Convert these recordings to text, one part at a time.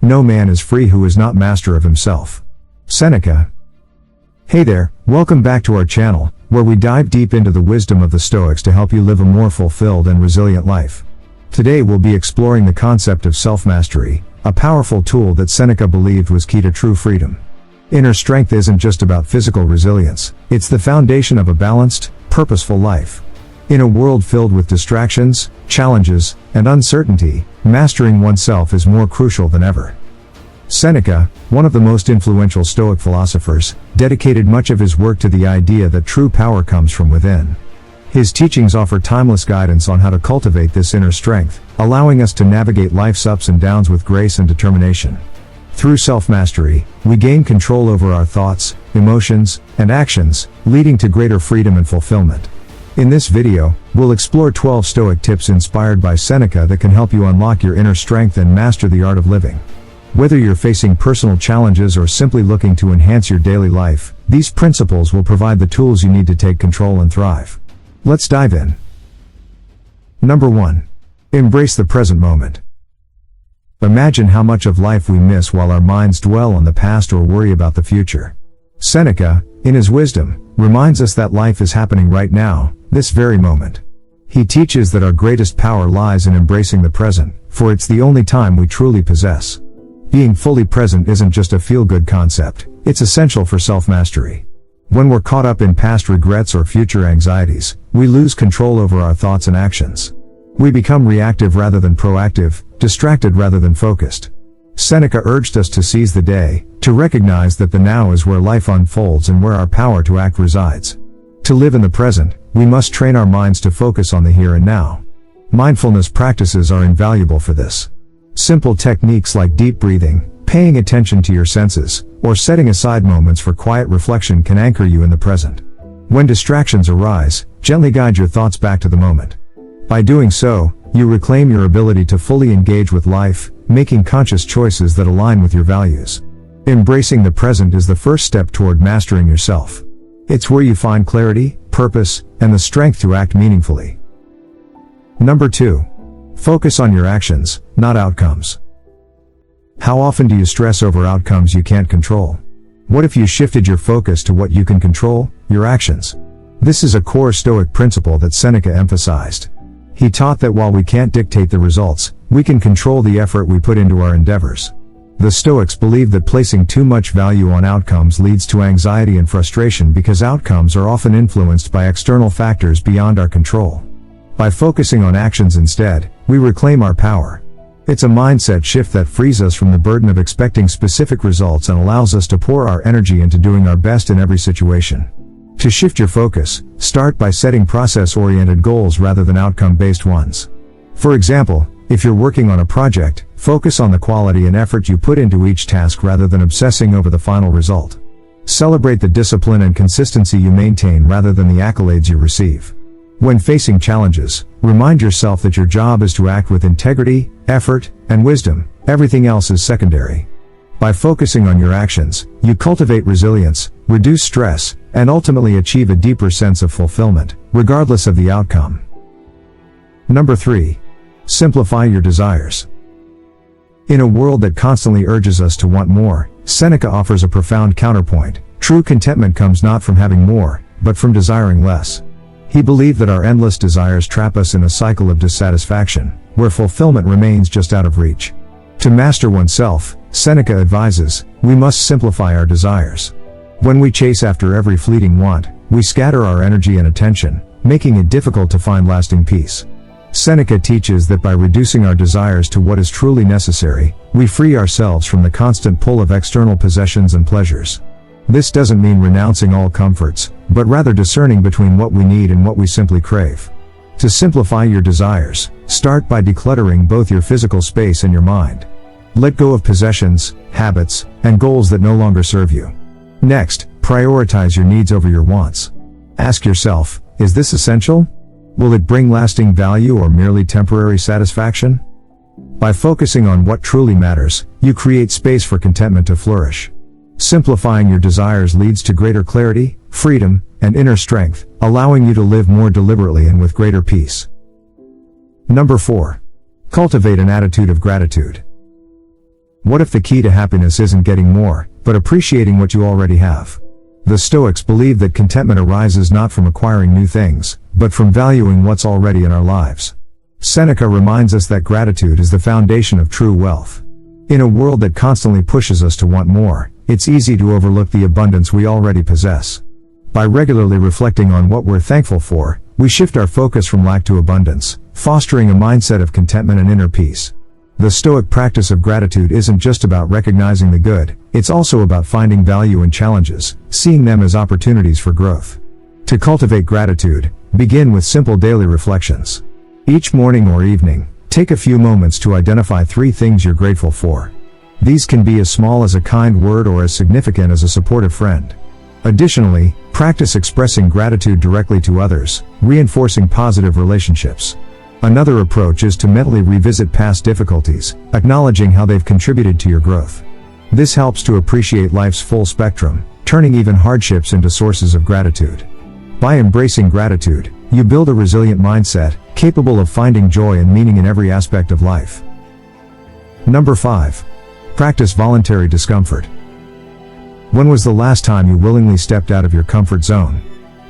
No man is free who is not master of himself. Seneca. Hey there, welcome back to our channel, where we dive deep into the wisdom of the Stoics to help you live a more fulfilled and resilient life. Today we'll be exploring the concept of self-mastery, a powerful tool that Seneca believed was key to true freedom. Inner strength isn't just about physical resilience, it's the foundation of a balanced, purposeful life. In a world filled with distractions, challenges, and uncertainty, mastering oneself is more crucial than ever. Seneca, one of the most influential Stoic philosophers, dedicated much of his work to the idea that true power comes from within. His teachings offer timeless guidance on how to cultivate this inner strength, allowing us to navigate life's ups and downs with grace and determination. Through self-mastery, we gain control over our thoughts, emotions, and actions, leading to greater freedom and fulfillment. In this video, we'll explore 12 Stoic tips inspired by Seneca that can help you unlock your inner strength and master the art of living. Whether you're facing personal challenges or simply looking to enhance your daily life, these principles will provide the tools you need to take control and thrive. Let's dive in. Number 1. Embrace the present moment. Imagine how much of life we miss while our minds dwell on the past or worry about the future. Seneca, in his wisdom, reminds us that life is happening right now, this very moment. He teaches that our greatest power lies in embracing the present, for it's the only time we truly possess. Being fully present isn't just a feel-good concept, it's essential for self-mastery. When we're caught up in past regrets or future anxieties, we lose control over our thoughts and actions. We become reactive rather than proactive, distracted rather than focused. Seneca urged us to seize the day, to recognize that the now is where life unfolds and where our power to act resides. To live in the present, we must train our minds to focus on the here and now. Mindfulness practices are invaluable for this. Simple techniques like deep breathing, paying attention to your senses, or setting aside moments for quiet reflection can anchor you in the present. When distractions arise, gently guide your thoughts back to the moment. By doing so, you reclaim your ability to fully engage with life, making conscious choices that align with your values. Embracing the present is the first step toward mastering yourself. It's where you find clarity, purpose, and the strength to act meaningfully. Number 2. Focus on your actions, not outcomes. How often do you stress over outcomes you can't control? What if you shifted your focus to what you can control, your actions? This is a core Stoic principle that Seneca emphasized. He taught that while we can't dictate the results, we can control the effort we put into our endeavors. The Stoics believe that placing too much value on outcomes leads to anxiety and frustration because outcomes are often influenced by external factors beyond our control. By focusing on actions instead, we reclaim our power. It's a mindset shift that frees us from the burden of expecting specific results and allows us to pour our energy into doing our best in every situation. To shift your focus, start by setting process-oriented goals rather than outcome-based ones. For example, if you're working on a project, focus on the quality and effort you put into each task rather than obsessing over the final result. Celebrate the discipline and consistency you maintain rather than the accolades you receive. When facing challenges, remind yourself that your job is to act with integrity, effort, and wisdom. Everything else is secondary. By focusing on your actions, you cultivate resilience, reduce stress, and ultimately achieve a deeper sense of fulfillment, regardless of the outcome. Number 3. Simplify your desires. In a world that constantly urges us to want more, Seneca offers a profound counterpoint. True contentment comes not from having more, but from desiring less. He believed that our endless desires trap us in a cycle of dissatisfaction, where fulfillment remains just out of reach. To master oneself, Seneca advises, we must simplify our desires. When we chase after every fleeting want, we scatter our energy and attention, making it difficult to find lasting peace. Seneca teaches that by reducing our desires to what is truly necessary, we free ourselves from the constant pull of external possessions and pleasures. This doesn't mean renouncing all comforts, but rather discerning between what we need and what we simply crave. To simplify your desires, start by decluttering both your physical space and your mind. Let go of possessions, habits, and goals that no longer serve you. Next, prioritize your needs over your wants. Ask yourself, is this essential? Will it bring lasting value or merely temporary satisfaction? By focusing on what truly matters, you create space for contentment to flourish. Simplifying your desires leads to greater clarity, freedom, and inner strength, allowing you to live more deliberately and with greater peace. Number 4. Cultivate an attitude of gratitude. What if the key to happiness isn't getting more, but appreciating what you already have? The Stoics believe that contentment arises not from acquiring new things, but from valuing what's already in our lives. Seneca reminds us that gratitude is the foundation of true wealth. In a world that constantly pushes us to want more, it's easy to overlook the abundance we already possess. By regularly reflecting on what we're thankful for, we shift our focus from lack to abundance, fostering a mindset of contentment and inner peace. The Stoic practice of gratitude isn't just about recognizing the good, it's also about finding value in challenges, seeing them as opportunities for growth. To cultivate gratitude, begin with simple daily reflections. Each morning or evening, take a few moments to identify 3 things you're grateful for. These can be as small as a kind word or as significant as a supportive friend. Additionally, practice expressing gratitude directly to others, reinforcing positive relationships. Another approach is to mentally revisit past difficulties, acknowledging how they've contributed to your growth. This helps to appreciate life's full spectrum, turning even hardships into sources of gratitude. By embracing gratitude, you build a resilient mindset, capable of finding joy and meaning in every aspect of life. Number 5. Practice voluntary discomfort. When was the last time you willingly stepped out of your comfort zone?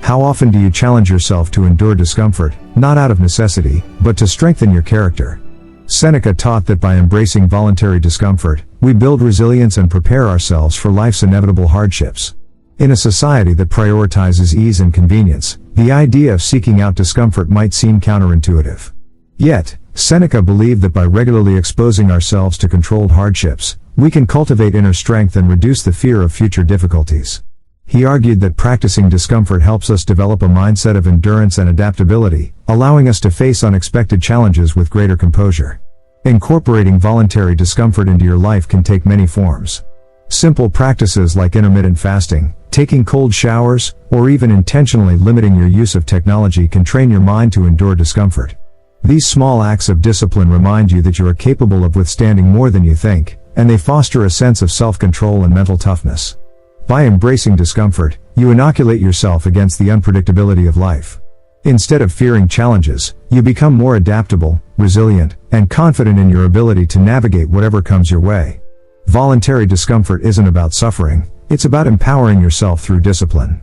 How often do you challenge yourself to endure discomfort, not out of necessity, but to strengthen your character? Seneca taught that by embracing voluntary discomfort, we build resilience and prepare ourselves for life's inevitable hardships. In a society that prioritizes ease and convenience, the idea of seeking out discomfort might seem counterintuitive. Yet, Seneca believed that by regularly exposing ourselves to controlled hardships, we can cultivate inner strength and reduce the fear of future difficulties. He argued that practicing discomfort helps us develop a mindset of endurance and adaptability, allowing us to face unexpected challenges with greater composure. Incorporating voluntary discomfort into your life can take many forms. Simple practices like intermittent fasting, taking cold showers, or even intentionally limiting your use of technology can train your mind to endure discomfort. These small acts of discipline remind you that you are capable of withstanding more than you think, and they foster a sense of self-control and mental toughness. By embracing discomfort, you inoculate yourself against the unpredictability of life. Instead of fearing challenges, you become more adaptable, resilient, and confident in your ability to navigate whatever comes your way. Voluntary discomfort isn't about suffering, it's about empowering yourself through discipline.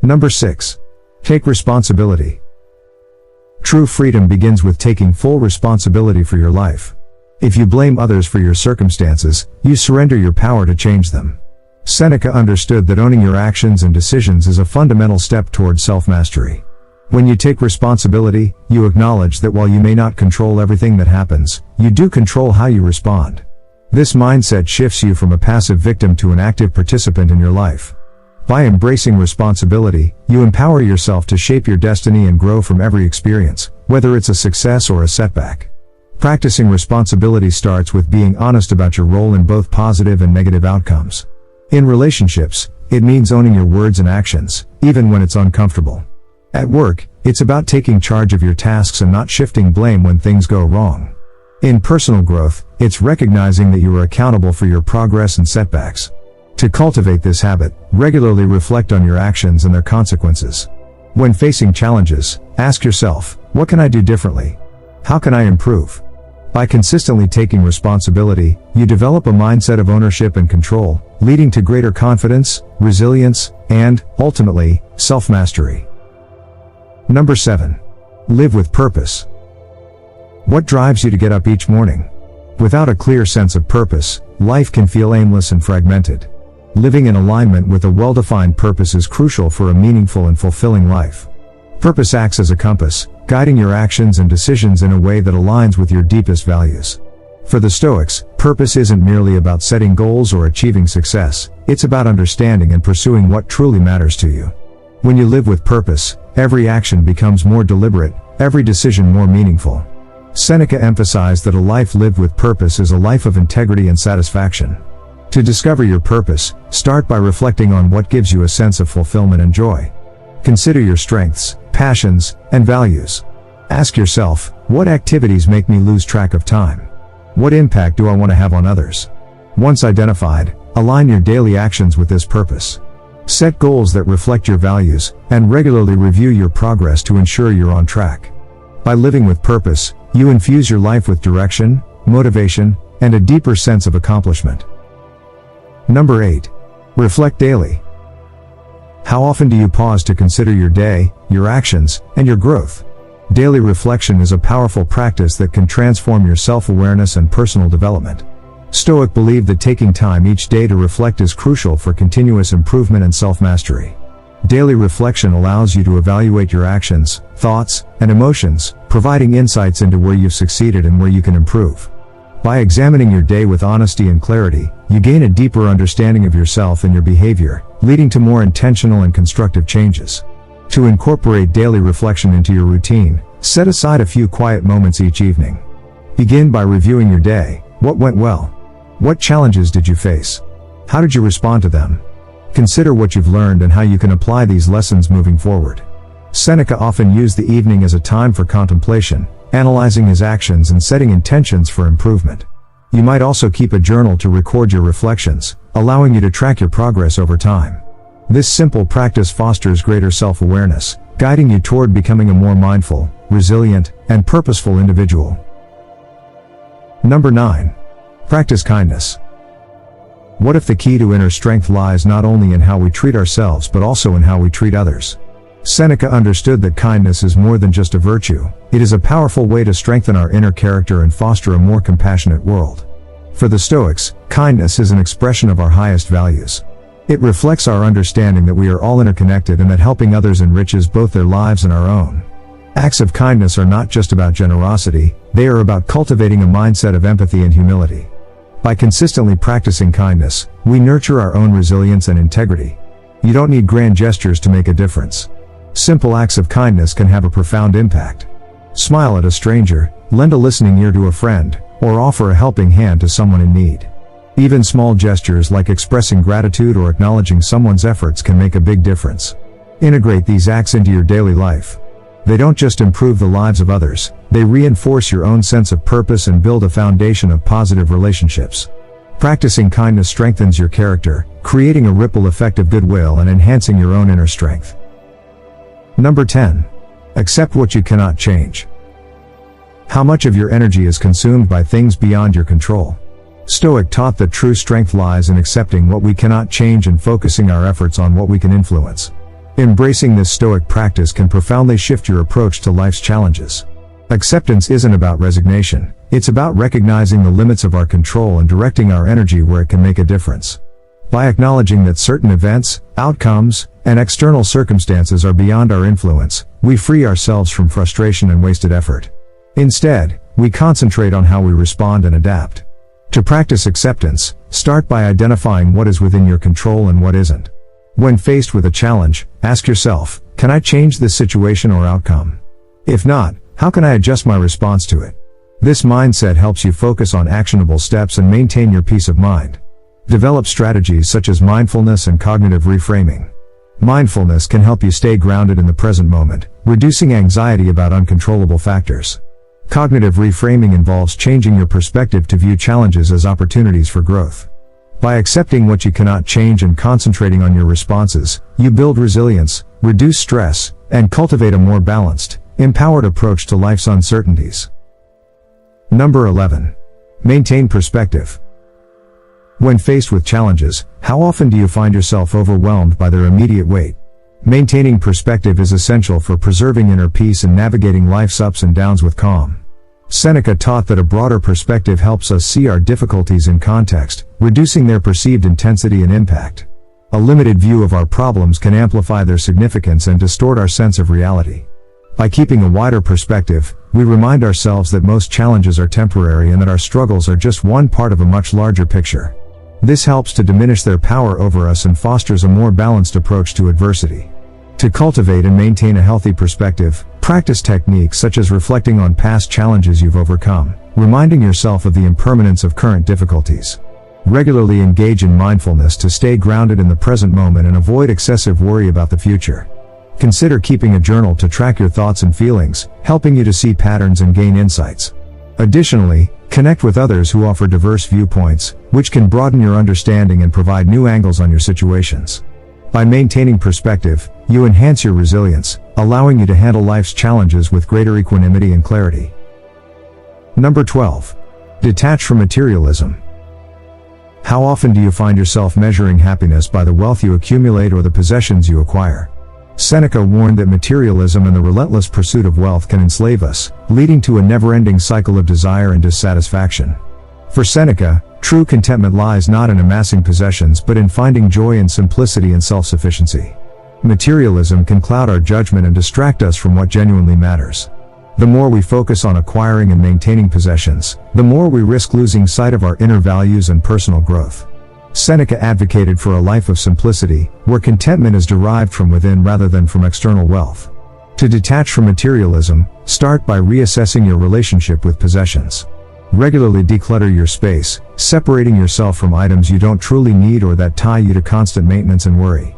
Number 6. Take responsibility. True freedom begins with taking full responsibility for your life. If you blame others for your circumstances, you surrender your power to change them. Seneca understood that owning your actions and decisions is a fundamental step towards self-mastery. When you take responsibility, you acknowledge that while you may not control everything that happens, you do control how you respond. This mindset shifts you from a passive victim to an active participant in your life. By embracing responsibility, you empower yourself to shape your destiny and grow from every experience, whether it's a success or a setback. Practicing responsibility starts with being honest about your role in both positive and negative outcomes. In relationships, it means owning your words and actions, even when it's uncomfortable. At work, it's about taking charge of your tasks and not shifting blame when things go wrong. In personal growth, it's recognizing that you are accountable for your progress and setbacks. To cultivate this habit, regularly reflect on your actions and their consequences. When facing challenges, ask yourself, what can I do differently? How can I improve? By consistently taking responsibility, you develop a mindset of ownership and control, leading to greater confidence, resilience, and, ultimately, self-mastery. Number 7. Live with purpose. What drives you to get up each morning? Without a clear sense of purpose, life can feel aimless and fragmented. Living in alignment with a well-defined purpose is crucial for a meaningful and fulfilling life. Purpose acts as a compass, guiding your actions and decisions in a way that aligns with your deepest values. For the Stoics, purpose isn't merely about setting goals or achieving success, it's about understanding and pursuing what truly matters to you. When you live with purpose, every action becomes more deliberate, every decision more meaningful. Seneca emphasized that a life lived with purpose is a life of integrity and satisfaction. To discover your purpose, start by reflecting on what gives you a sense of fulfillment and joy. Consider your strengths, passions, and values. Ask yourself, what activities make me lose track of time? What impact do I want to have on others? Once identified, align your daily actions with this purpose. Set goals that reflect your values, and regularly review your progress to ensure you're on track. By living with purpose, you infuse your life with direction, motivation, and a deeper sense of accomplishment. Number 8. Reflect daily. How often do you pause to consider your day, your actions, and your growth? Daily reflection is a powerful practice that can transform your self-awareness and personal development. Stoic believe that taking time each day to reflect is crucial for continuous improvement and self-mastery. Daily reflection allows you to evaluate your actions, thoughts, and emotions, providing insights into where you've succeeded and where you can improve. By examining your day with honesty and clarity, you gain a deeper understanding of yourself and your behavior, leading to more intentional and constructive changes. To incorporate daily reflection into your routine, set aside a few quiet moments each evening. Begin by reviewing your day. What went well? What challenges did you face? How did you respond to them? Consider what you've learned and how you can apply these lessons moving forward. Seneca often used the evening as a time for contemplation, analyzing his actions and setting intentions for improvement. You might also keep a journal to record your reflections, allowing you to track your progress over time. This simple practice fosters greater self-awareness, guiding you toward becoming a more mindful, resilient, and purposeful individual. Number 9. Practice kindness. What if the key to inner strength lies not only in how we treat ourselves but also in how we treat others? Seneca understood that kindness is more than just a virtue. It is a powerful way to strengthen our inner character and foster a more compassionate world. For the Stoics, kindness is an expression of our highest values. It reflects our understanding that we are all interconnected and that helping others enriches both their lives and our own. Acts of kindness are not just about generosity, they are about cultivating a mindset of empathy and humility. By consistently practicing kindness, we nurture our own resilience and integrity. You don't need grand gestures to make a difference. Simple acts of kindness can have a profound impact. Smile at a stranger, lend a listening ear to a friend, or offer a helping hand to someone in need. Even small gestures like expressing gratitude or acknowledging someone's efforts can make a big difference. Integrate these acts into your daily life. They don't just improve the lives of others, they reinforce your own sense of purpose and build a foundation of positive relationships. Practicing kindness strengthens your character, creating a ripple effect of goodwill and enhancing your own inner strength. Number 10. Accept what you cannot change. How much of your energy is consumed by things beyond your control? Stoic taught that true strength lies in accepting what we cannot change and focusing our efforts on what we can influence. Embracing this Stoic practice can profoundly shift your approach to life's challenges. Acceptance isn't about resignation, it's about recognizing the limits of our control and directing our energy where it can make a difference. By acknowledging that certain events, outcomes, and external circumstances are beyond our influence, we free ourselves from frustration and wasted effort. Instead, we concentrate on how we respond and adapt. To practice acceptance, start by identifying what is within your control and what isn't. When faced with a challenge, ask yourself, can I change this situation or outcome? If not, how can I adjust my response to it? This mindset helps you focus on actionable steps and maintain your peace of mind. Develop strategies such as mindfulness and cognitive reframing. Mindfulness can help you stay grounded in the present moment, reducing anxiety about uncontrollable factors. Cognitive reframing involves changing your perspective to view challenges as opportunities for growth. By accepting what you cannot change and concentrating on your responses, you build resilience, reduce stress, and cultivate a more balanced, empowered approach to life's uncertainties. Number 11. Maintain perspective. When faced with challenges, how often do you find yourself overwhelmed by their immediate weight? Maintaining perspective is essential for preserving inner peace and navigating life's ups and downs with calm. Seneca taught that a broader perspective helps us see our difficulties in context, reducing their perceived intensity and impact. A limited view of our problems can amplify their significance and distort our sense of reality. By keeping a wider perspective, we remind ourselves that most challenges are temporary and that our struggles are just one part of a much larger picture. This helps to diminish their power over us and fosters a more balanced approach to adversity. To cultivate and maintain a healthy perspective, practice techniques such as reflecting on past challenges you've overcome, reminding yourself of the impermanence of current difficulties. Regularly engage in mindfulness to stay grounded in the present moment and avoid excessive worry about the future. Consider keeping a journal to track your thoughts and feelings, helping you to see patterns and gain insights. Additionally, connect with others who offer diverse viewpoints, which can broaden your understanding and provide new angles on your situations. By maintaining perspective, you enhance your resilience, allowing you to handle life's challenges with greater equanimity and clarity. Number 12. Detach from materialism. How often do you find yourself measuring happiness by the wealth you accumulate or the possessions you acquire? Seneca warned that materialism and the relentless pursuit of wealth can enslave us, leading to a never-ending cycle of desire and dissatisfaction. For Seneca, true contentment lies not in amassing possessions but in finding joy in simplicity and self-sufficiency. Materialism can cloud our judgment and distract us from what genuinely matters. The more we focus on acquiring and maintaining possessions, the more we risk losing sight of our inner values and personal growth. Seneca advocated for a life of simplicity, where contentment is derived from within rather than from external wealth. To detach from materialism, start by reassessing your relationship with possessions. Regularly declutter your space, separating yourself from items you don't truly need or that tie you to constant maintenance and worry.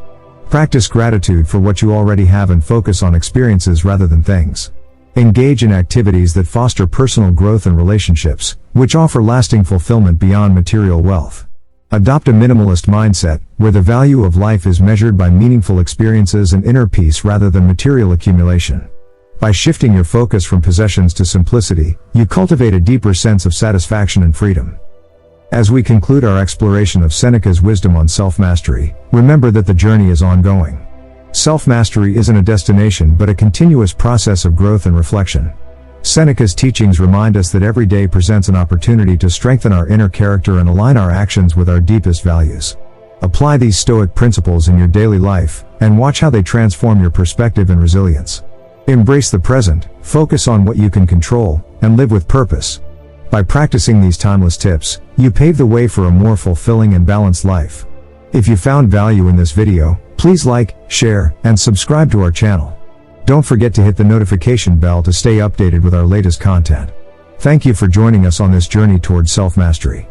Practice gratitude for what you already have and focus on experiences rather than things. Engage in activities that foster personal growth and relationships, which offer lasting fulfillment beyond material wealth. Adopt a minimalist mindset, where the value of life is measured by meaningful experiences and inner peace rather than material accumulation. By shifting your focus from possessions to simplicity, you cultivate a deeper sense of satisfaction and freedom. As we conclude our exploration of Seneca's wisdom on self-mastery, remember that the journey is ongoing. Self-mastery isn't a destination but a continuous process of growth and reflection. Seneca's teachings remind us that every day presents an opportunity to strengthen our inner character and align our actions with our deepest values. Apply these Stoic principles in your daily life, and watch how they transform your perspective and resilience. Embrace the present, focus on what you can control, and live with purpose. By practicing these timeless tips, you pave the way for a more fulfilling and balanced life. If you found value in this video, please like, share, and subscribe to our channel. Don't forget to hit the notification bell to stay updated with our latest content. Thank you for joining us on this journey towards self-mastery.